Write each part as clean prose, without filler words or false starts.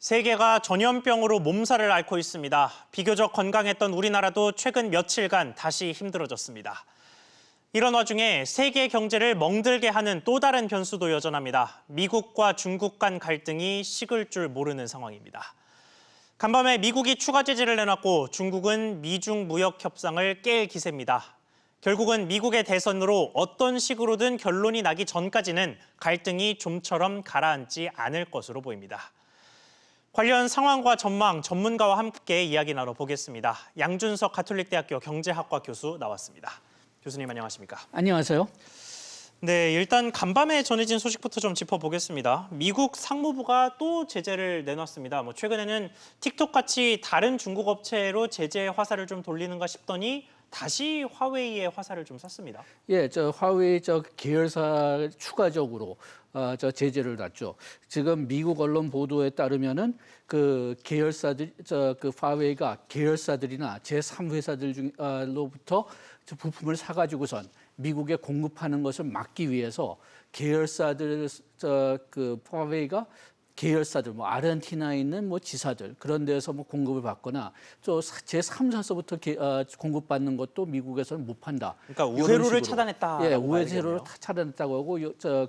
세계가 전염병으로 몸살을 앓고 있습니다. 비교적 건강했던 우리나라도 최근 며칠간 다시 힘들어졌습니다. 이런 와중에 세계 경제를 멍들게 하는 또 다른 변수도 여전합니다. 미국과 중국 간 갈등이 식을 줄 모르는 상황입니다. 간밤에 미국이 추가 제재를 내놨고 중국은 미중 무역 협상을 깰 기세입니다. 결국은 미국의 대선으로 어떤 식으로든 결론이 나기 전까지는 갈등이 좀처럼 가라앉지 않을 것으로 보입니다. 관련 상황과 전망 전문가와 함께 이야기 나눠보겠습니다. 양준석 가톨릭대학교 경제학과 교수 나왔습니다. 교수님 안녕하십니까? 안녕하세요. 네, 일단 간밤에 전해진 소식부터 좀 짚어보겠습니다. 미국 상무부가 또 제재를 내놨습니다. 최근에는 틱톡같이 다른 중국 업체로 제재 화살을 좀 돌리는가 싶더니 다시 화웨이의 화살을 좀 쐈습니다. 예, 화웨이 계열사 추가적으로 제재를 놨죠. 지금 미국 언론 보도에 따르면은 그 계열사들 그 화웨이가 계열사들이나 제3회사들 중로부터 부품을 사가지고선 미국에 공급하는 것을 막기 위해서 계열사들 그 화웨이가 계열사들, 아르헨티나에 있는 지사들 그런 데서 공급을 받거나 또 제3사서부터 공급받는 것도 미국에서는 못 판다. 그러니까 우회로를 차단했다. 예, 우회로를 차단했다고 하고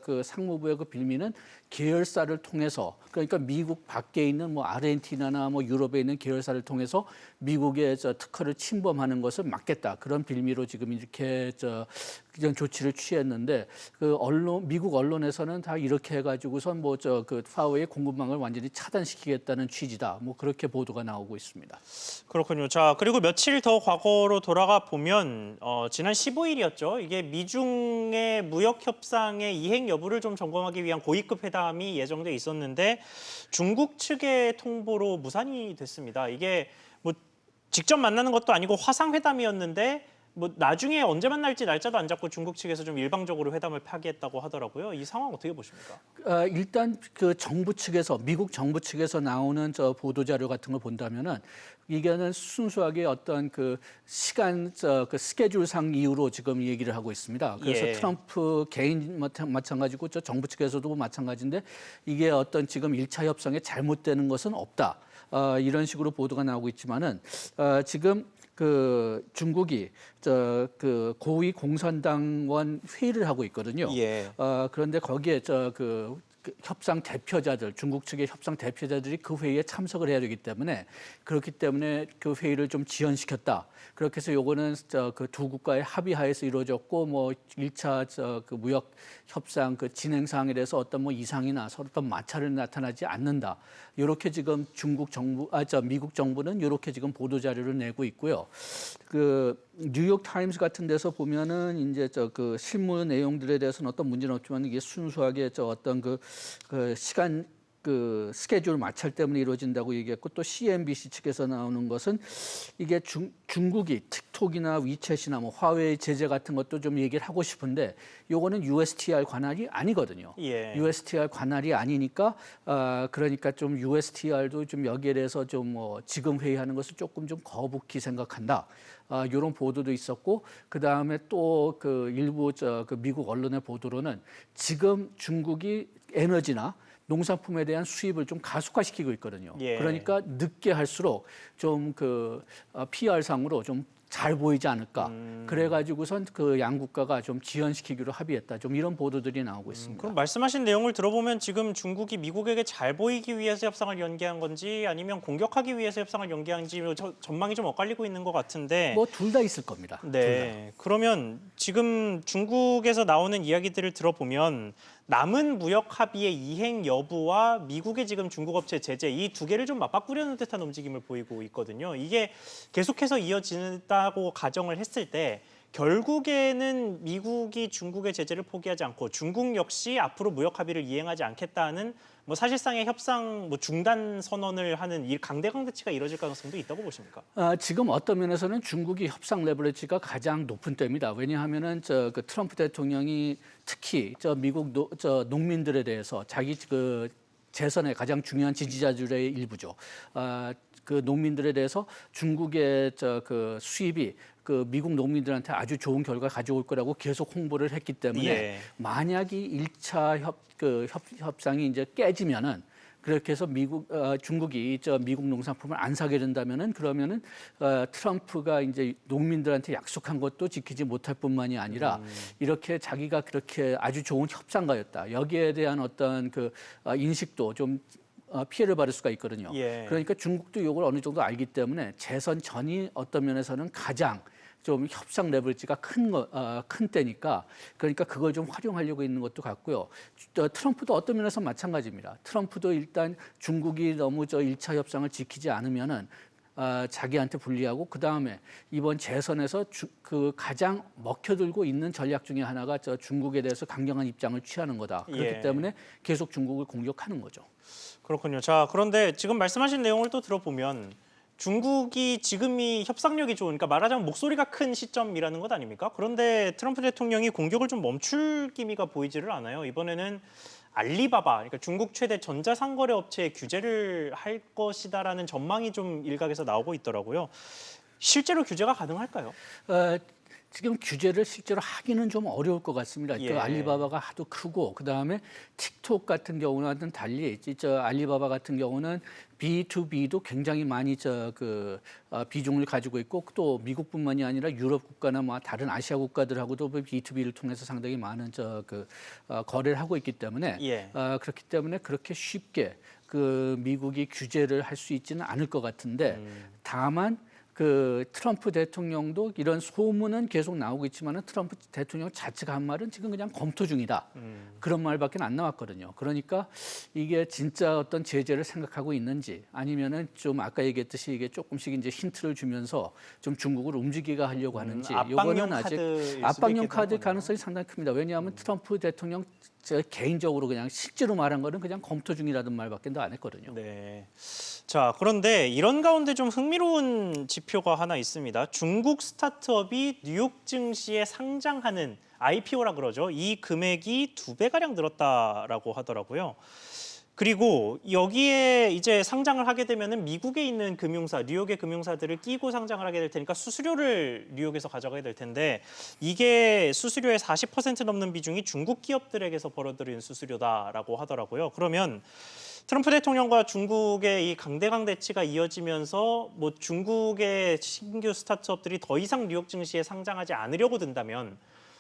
그 상무부의 그 빌미는 계열사를 통해서 그러니까 미국 밖에 있는 아르헨티나나 유럽에 있는 계열사를 통해서 미국의 특허를 침범하는 것을 막겠다. 그런 빌미로 지금 이렇게 그런 조치를 취했는데 미국 언론에서는 다 이렇게 해가지고선 그 파웨이 공급망을 완전히 차단시키겠다는 취지다. 그렇게 보도가 나오고 있습니다. 그렇군요. 자, 그리고 며칠 더 과거로 돌아가 보면 지난 15일이었죠. 이게 미중의 무역 협상의 이행 여부를 좀 점검하기 위한 고위급 회담이 예정돼 있었는데 중국 측의 통보로 무산이 됐습니다. 이게 직접 만나는 것도 아니고 화상 회담이었는데 나중에 언제 만날지 날짜도 안 잡고 중국 측에서 좀 일방적으로 회담을 파기했다고 하더라고요. 이 상황 어떻게 보십니까? 일단 그 정부 측에서 미국 정부 측에서 나오는 보도 자료 같은 걸 본다면은 이게는 순수하게 어떤 그 시간 그 스케줄상 이유로 지금 얘기를 하고 있습니다. 그래서 예. 트럼프 개인 마찬가지고 정부 측에서도 마찬가지인데 이게 어떤 지금 1차 협상에 잘못되는 것은 없다. 이런 식으로 보도가 나오고 있지만은 지금 그 중국이 그 고위 공산당원 회의를 하고 있거든요. 예. 그런데 거기에 그 협상 대표자들, 중국 측의 협상 대표자들이 그 회의에 참석을 해야 되기 때문에 그렇기 때문에 그 회의를 좀 지연시켰다. 그렇게 해서 요거는 그 두 국가의 합의하에서 이루어졌고 1차 그 무역 협상 그 진행 사항에 대해서 어떤 이상이나 서로 어떤 마찰은 나타나지 않는다. 이렇게 지금 미국 정부는 이렇게 지금 보도 자료를 내고 있고요. 그 뉴욕 타임스 같은 데서 보면은 이제 그 실무 내용들에 대해서는 어떤 문제는 없지만 이게 순수하게 어떤 그 시간 그 스케줄 마찰 때문에 이루어진다고 얘기했고 또 CNBC 측에서 나오는 것은 이게 중국이 틱톡이나 위챗이나 화웨이 제재 같은 것도 좀 얘기를 하고 싶은데 요거는 USTR 관할이 아니거든요. 예. USTR 관할이 아니니까 그러니까 좀 USTR도 좀 여기에 대해서 좀 지금 회의하는 것을 조금 좀 거북히 생각한다. 이런 보도도 있었고 그 다음에 또 그 일부 그 미국 언론의 보도로는 지금 중국이 에너지나 농산품에 대한 수입을 좀 가속화시키고 있거든요. 예. 그러니까 늦게 할수록 좀 그 PR상으로 좀 잘 보이지 않을까. 그래가지고선 그 양국가가 좀 지연시키기로 합의했다. 좀 이런 보도들이 나오고 있습니다. 그럼 말씀하신 내용을 들어보면 지금 중국이 미국에게 잘 보이기 위해서 협상을 연기한 건지 아니면 공격하기 위해서 협상을 연기한지 전망이 좀 엇갈리고 있는 것 같은데. 둘 다 있을 겁니다. 네. 그러면 지금 중국에서 나오는 이야기들을 들어보면 남은 무역 합의의 이행 여부와 미국의 지금 중국 업체 제재 이 두 개를 좀 맞바꾸려는 듯한 움직임을 보이고 있거든요. 이게 계속해서 이어진다고 가정을 했을 때 결국에는 미국이 중국의 제재를 포기하지 않고 중국 역시 앞으로 무역 합의를 이행하지 않겠다는 사실상의 협상 중단 선언을 하는 이 강대강대치가 이뤄질 가능성도 있다고 보십니까? 지금 어떤 면에서는 중국이 협상 레버리지가 가장 높은 때입니다. 왜냐하면은 그 트럼프 대통령이 특히 미국 농민들에 대해서 자기 그 재선의 가장 중요한 지지자들의 일부죠. 그 농민들에 대해서 중국의 그 수입이 그 미국 농민들한테 아주 좋은 결과 가져올 거라고 계속 홍보를 했기 때문에 예. 만약에 1차 협상이 이제 깨지면은 그렇게 해서 중국이 미국 농산품을 안 사게 된다면은 그러면은 트럼프가 이제 농민들한테 약속한 것도 지키지 못할 뿐만이 아니라 이렇게 자기가 그렇게 아주 좋은 협상가였다. 여기에 대한 어떤 그 인식도 좀 피해를 받을 수가 있거든요. 예. 그러니까 중국도 이걸 어느 정도 알기 때문에 재선 전이 어떤 면에서는 가장 좀 협상 레버리지가 큰 때니까 그러니까 그걸 좀 활용하려고 있는 것도 같고요. 트럼프도 어떤 면에서 마찬가지입니다. 트럼프도 일단 중국이 너무 1차 협상을 지키지 않으면은 자기한테 불리하고 그다음에 이번 재선에서 그 가장 먹혀들고 있는 전략 중에 하나가 중국에 대해서 강경한 입장을 취하는 거다. 그렇기 예. 때문에 계속 중국을 공격하는 거죠. 그렇군요. 자, 그런데 지금 말씀하신 내용을 또 들어보면 중국이 지금이 협상력이 좋으니까 말하자면 목소리가 큰 시점이라는 것 아닙니까? 그런데 트럼프 대통령이 공격을 좀 멈출 기미가 보이지를 않아요. 이번에는 알리바바, 그러니까 중국 최대 전자상거래 업체에 규제를 할 것이다라는 전망이 좀 일각에서 나오고 있더라고요. 실제로 규제가 가능할까요? 지금 규제를 실제로 하기는 좀 어려울 것 같습니다. 예. 알리바바가 하도 크고 그다음에 틱톡 같은 경우와는 달리 알리바바 같은 경우는 B2B도 굉장히 많이 비중을 가지고 있고 또 미국뿐만이 아니라 유럽 국가나 다른 아시아 국가들하고도 B2B를 통해서 상당히 많은 거래를 하고 있기 때문에 예. 그렇기 때문에 그렇게 쉽게 미국이 규제를 할 수 있지는 않을 것 같은데 다만 트럼프 대통령도 이런 소문은 계속 나오고 있지만은 트럼프 대통령 자체가 한 말은 지금 그냥 검토 중이다. 그런 말밖에 안 나왔거든요. 그러니까 이게 진짜 어떤 제재를 생각하고 있는지 아니면은 좀 아까 얘기했듯이 이게 조금씩 이제 힌트를 주면서 좀 중국을 움직이게 하려고 하는지 압박용 이거는 아직 카드일 압박용 수도 카드 있겠네요. 가능성이 상당히 큽니다. 왜냐하면 트럼프 대통령 제가 개인적으로 그냥 실제로 말한 거는 그냥 검토 중이라는 말밖에 더 안 했거든요. 네. 자, 그런데 이런 가운데 좀 흥미로운 지표가 하나 있습니다. 중국 스타트업이 뉴욕 증시에 상장하는 IPO라 그러죠. 이 금액이 2배가량 늘었다라고 하더라고요. 그리고 여기에 이제 상장을 하게 되면은 미국에 있는 금융사, 뉴욕의 금융사들을 끼고 상장을 하게 될 테니까 수수료를 뉴욕에서 가져가게 될 텐데 이게 수수료의 40% 넘는 비중이 중국 기업들에게서 벌어들이는 수수료다라고 하더라고요. 그러면 트럼프 대통령과 중국의 이 강대강 대치가 이어지면서 뭐 중국의 신규 스타트업들이 더 이상 뉴욕 증시에 상장하지 않으려고 든다면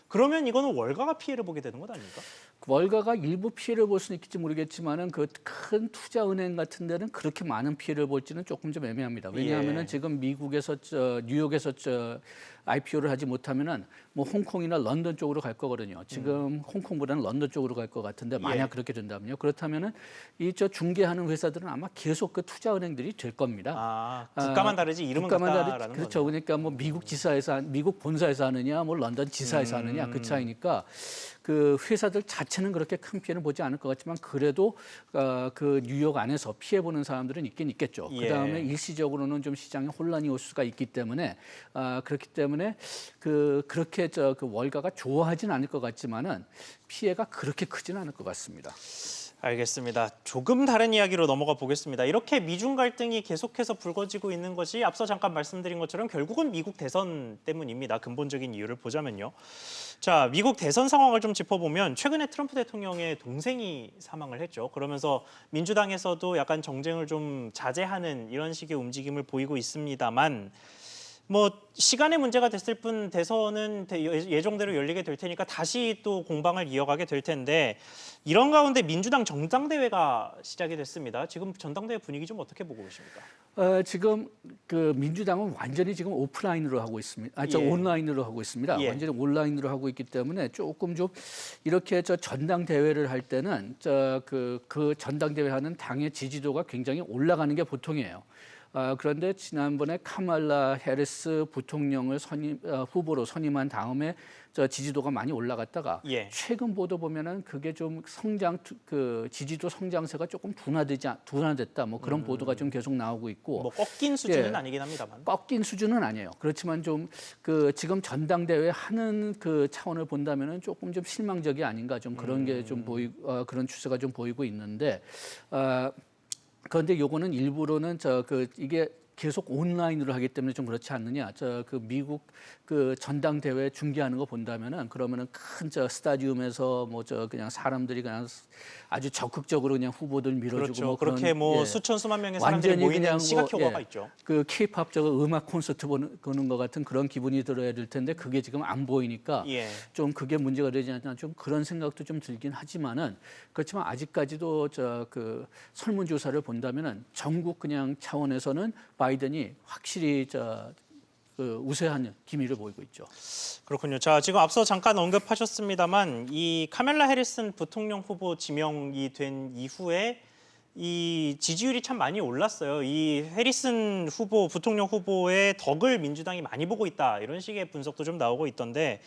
그러면 이거는 월가가 피해를 보게 되는 것 아닙니까? 월가가 일부 피해를 볼 수는 있을지 모르겠지만은 큰 투자은행 같은 데는 그렇게 많은 피해를 볼지는 조금 좀 애매합니다. 왜냐하면은 예. 지금 미국에서 뉴욕에서 IPO를 하지 못하면은 뭐 홍콩이나 런던 쪽으로 갈 거거든요. 지금 홍콩보다는 런던 쪽으로 갈 것 같은데 만약 예. 그렇게 된다면요. 그렇다면은 중개하는 회사들은 아마 계속 투자은행들이 될 겁니다. 국가만 다르지 이름은 국가만 같다라는 그렇죠. 거죠. 그러니까 뭐 미국 본사에서 하느냐, 뭐 런던 지사에서 하느냐 그 차이니까 회사들 자체는 그렇게 큰 피해는 보지 않을 것 같지만 그래도 뉴욕 안에서 피해 보는 사람들은 있긴 있겠죠. 예. 그다음에 일시적으로는 좀 시장에 혼란이 올 수가 있기 때문에 그렇기 때문에 그렇게 월가가 좋아하진 않을 것 같지만은 피해가 그렇게 크지는 않을 것 같습니다. 알겠습니다. 조금 다른 이야기로 넘어가 보겠습니다. 이렇게 미중 갈등이 계속해서 불거지고 있는 것이 앞서 잠깐 말씀드린 것처럼 결국은 미국 대선 때문입니다. 근본적인 이유를 보자면요. 자, 미국 대선 상황을 좀 짚어보면 최근에 트럼프 대통령의 동생이 사망을 했죠. 그러면서 민주당에서도 약간 정쟁을 좀 자제하는 이런 식의 움직임을 보이고 있습니다만 뭐 시간의 문제가 됐을 뿐 대선은 예정대로 열리게 될 테니까 다시 또 공방을 이어가게 될 텐데 이런 가운데 민주당 전당대회가 시작이 됐습니다. 지금 전당대회 분위기 좀 어떻게 보고 계십니까? 지금 민주당은 완전히 지금 오프라인으로 하고 있습니다. 예. 온라인으로 하고 있습니다. 예. 완전히 온라인으로 하고 있기 때문에 조금 좀 이렇게 전당대회를 할 때는 그 전당대회 하는 당의 지지도가 굉장히 올라가는 게 보통이에요. 그런데 지난번에 카말라 해리스 부통령을 후보로 선임한 다음에 지지도가 많이 올라갔다가 예. 최근 보도 보면은 그게 좀 지지도 성장세가 조금 둔화됐다 뭐 그런 보도가 좀 계속 나오고 있고 뭐 꺾인 수준은 예. 아니긴 합니다만. 꺾인 수준은 아니에요. 그렇지만 좀 지금 전당대회 하는 차원을 본다면은 조금 좀 실망적이 아닌가 좀 그런 게 좀 그런 추세가 좀 보이고 있는데. 그런데 요거는 일부러는 이게 계속 온라인으로 하기 때문에 좀 그렇지 않느냐. 그 미국 그 전당대회 중계하는 거 본다면은 그러면은 큰 스타디움에서 뭐 그냥 사람들이 그냥 아주 적극적으로 그냥 후보들 밀어주고 그렇죠. 뭐 그렇게 그런, 뭐 예. 수천 수만 명의 사람들이 완전히 모이는 그냥 시각 뭐, 효과가 예. 있죠. 그 K-팝 음악 콘서트 보는 것 같은 그런 기분이 들어야 될 텐데 그게 지금 안 보이니까 예. 좀 그게 문제가 되지 않나 좀 그런 생각도 좀 들긴 하지만은 그렇지만 아직까지도 그 설문조사를 본다면은 전국 그냥 차원에서는 바이든이 확실히 그 우세한 기미를 보이고 있죠. 그렇군요. 자, 지금 앞서 잠깐 언급하셨습니다만 이 카멜라 해리슨 부통령 후보 지명이 된 이후에 이 지지율이 참 많이 올랐어요. 이 해리슨 후보, 부통령 후보의 덕을 민주당이 많이 보고 있다. 이런 식의 분석도 좀 나오고 있던데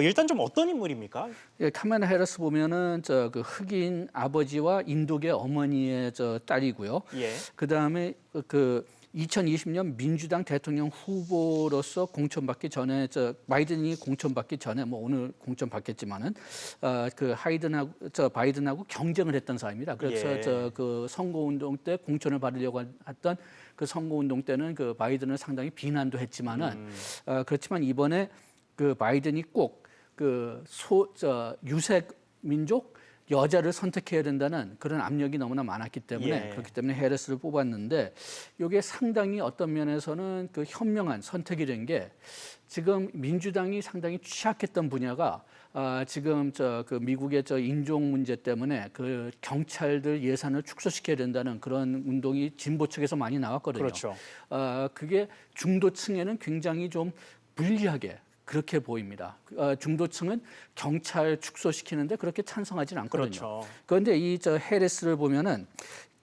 일단 좀 어떤 인물입니까? 예, 카멜라 해리스 보면은 그 흑인 아버지와 인도계 어머니의 딸이고요. 예. 그다음에 그 2020년 민주당 대통령 후보로서 공천받기 전에 바이든이 공천받기 전에 뭐 오늘 공천받겠지만은 그 바이든하고 경쟁을 했던 사람입니다. 그래서 예. 그 선거운동 때 공천을 받으려고 했던 그 선거운동 때는 그 바이든을 상당히 비난도 했지만은 그렇지만 이번에 그 바이든이 꼭 그 유색 민족 여자를 선택해야 된다는 그런 압력이 너무나 많았기 때문에 예. 그렇기 때문에 해리스를 뽑았는데 이게 상당히 어떤 면에서는 그 현명한 선택이 된 게 지금 민주당이 상당히 취약했던 분야가 지금 그 미국의 인종 문제 때문에 그 경찰들 예산을 축소시켜야 된다는 그런 운동이 진보 측에서 많이 나왔거든요. 그렇죠. 그게 중도층에는 굉장히 좀 불리하게 그렇게 보입니다. 중도층은 경찰 축소시키는데 그렇게 찬성하지는 않거든요. 그렇죠. 그런데 이 해리스를 보면은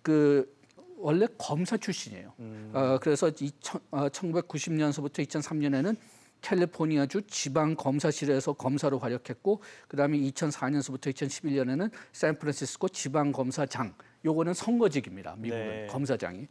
그 원래 검사 출신이에요. 그래서 1990년서부터 2003년에는 캘리포니아주 지방검사실에서 검사로 활약했고 그다음에 2004년서부터 2011년에는 샌프란시스코 지방검사장 요거는 선거직입니다. 미국은 네. 검사장이.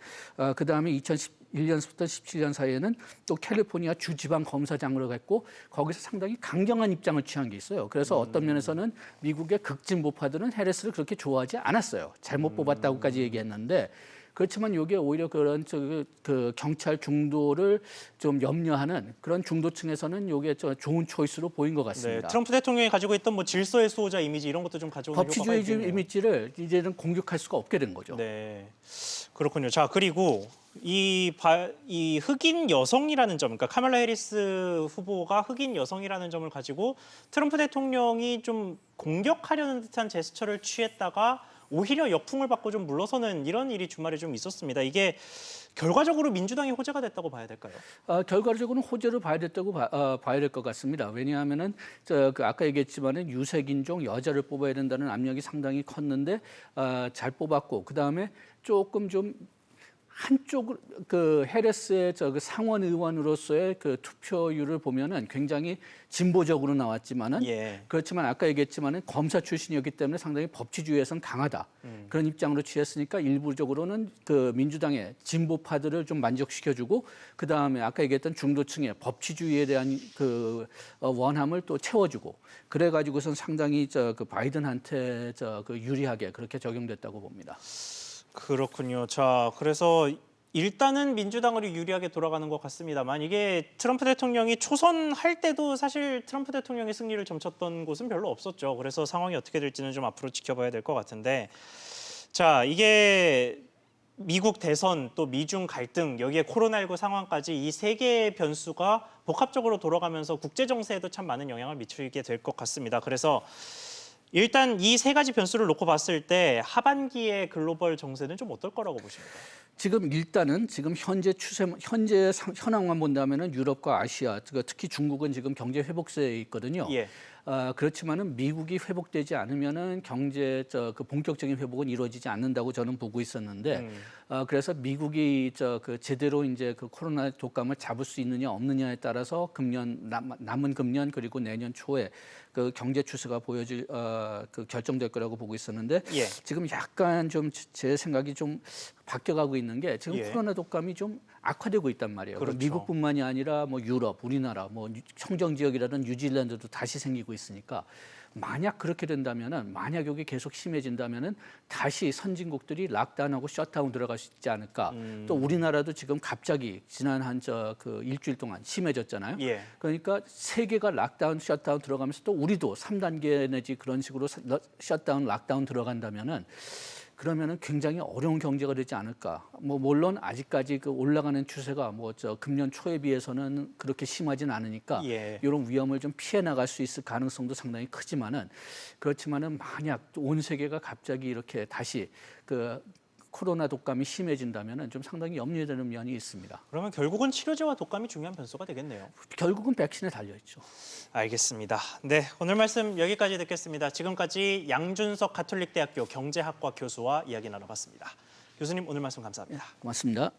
그다음에 2011년부터 17년 사이에는 또 캘리포니아 주지방검사장으로 갔고 거기서 상당히 강경한 입장을 취한 게 있어요. 그래서 어떤 면에서는 미국의 극진보파들은 해리스를 그렇게 좋아하지 않았어요. 잘못 뽑았다고까지 얘기했는데 그렇지만 이게 오히려 그런 그 경찰 중도를 좀 염려하는 그런 중도층에서는 이게 좋은 초이스로 보인 것 네, 같습니다. 트럼프 대통령이 가지고 있던 뭐 질서의 수호자 이미지 이런 것도 좀 가져오는 효과가 법치주의 있겠네요. 이미지를 이제는 공격할 수가 없게 된 거죠. 네, 그렇군요. 자, 그리고 이 흑인 여성이라는 점, 그러니까 카멜라 해리스 후보가 흑인 여성이라는 점을 가지고 트럼프 대통령이 좀 공격하려는 듯한 제스처를 취했다가 오히려 역풍을 받고 좀 물러서는 이런 일이 주말에 좀 있었습니다. 이게 결과적으로 민주당이 호재가 됐다고 봐야 될까요? 결과적으로는 호재를 봐야 됐다고 봐야 될 것 같습니다. 왜냐하면은 그 아까 얘기했지만은 유색인종 여자를 뽑아야 된다는 압력이 상당히 컸는데 잘 뽑았고 그 다음에 조금 좀 한쪽 그 해리스의 그 상원 의원으로서의 그 투표율을 보면은 굉장히 진보적으로 나왔지만은 예. 그렇지만 아까 얘기했지만은 검사 출신이었기 때문에 상당히 법치주의에선 강하다 그런 입장으로 취했으니까 일부적으로는 그 민주당의 진보파들을 좀 만족시켜주고 그 다음에 아까 얘기했던 중도층의 법치주의에 대한 그 원함을 또 채워주고 그래가지고선 상당히 그 바이든한테 그 유리하게 그렇게 적용됐다고 봅니다. 그렇군요. 자, 그래서 일단은 민주당으로 유리하게 돌아가는 것 같습니다만 이게 트럼프 대통령이 초선할 때도 사실 트럼프 대통령의 승리를 점쳤던 곳은 별로 없었죠. 그래서 상황이 어떻게 될지는 좀 앞으로 지켜봐야 될 것 같은데 자, 이게 미국 대선 또 미중 갈등 여기에 코로나19 상황까지 이 세 개의 변수가 복합적으로 돌아가면서 국제 정세에도 참 많은 영향을 미치게 될 것 같습니다. 그래서 일단 이 세 가지 변수를 놓고 봤을 때 하반기의 글로벌 정세는 좀 어떨 거라고 보십니까? 지금 일단은 지금 현재 현황만 본다면은 유럽과 아시아, 특히 중국은 지금 경제 회복세에 있거든요. 예. 그렇지만은 미국이 회복되지 않으면은 경제 그 본격적인 회복은 이루어지지 않는다고 저는 보고 있었는데 그래서 미국이 그 제대로 이제 그 코로나 독감을 잡을 수 있느냐 없느냐에 따라서 남은 금년 그리고 내년 초에 그 경제 추세가 보여질 그 결정될 거라고 보고 있었는데 예. 지금 약간 좀 제 생각이 좀 바뀌어가고 있는 게 지금 예. 코로나 독감이 좀 악화되고 있단 말이에요. 그렇죠. 미국뿐만이 아니라 뭐 유럽, 우리나라, 뭐 청정 지역이라든 뉴질랜드도 다시 생기고 있으니까 만약 그렇게 된다면은 만약 여기 계속 심해진다면은 다시 선진국들이 락다운하고 셧다운 들어갈 수 있지 않을까. 또 우리나라도 지금 갑자기 지난 그 일주일 동안 심해졌잖아요. 예. 그러니까 세계가 락다운, 셧다운 들어가면서 또 우리도 3단계 내지 그런 식으로 셧다운, 락다운 들어간다면은 그러면은 굉장히 어려운 경제가 되지 않을까. 뭐 물론 아직까지 그 올라가는 추세가 금년 초에 비해서는 그렇게 심하진 않으니까 예. 이런 위험을 좀 피해 나갈 수 있을 가능성도 상당히 크지만은 그렇지만은 만약 온 세계가 갑자기 이렇게 다시 그 코로나 독감이 심해진다면은 좀 상당히 염려되는 면이 있습니다. 그러면 결국은 치료제와 독감이 중요한 변수가 되겠네요. 결국은 백신에 달려 있죠. 알겠습니다. 네, 오늘 말씀 여기까지 듣겠습니다. 지금까지 양준석 가톨릭대학교 경제학과 교수와 이야기 나눠봤습니다. 교수님 오늘 말씀 감사합니다. 고맙습니다.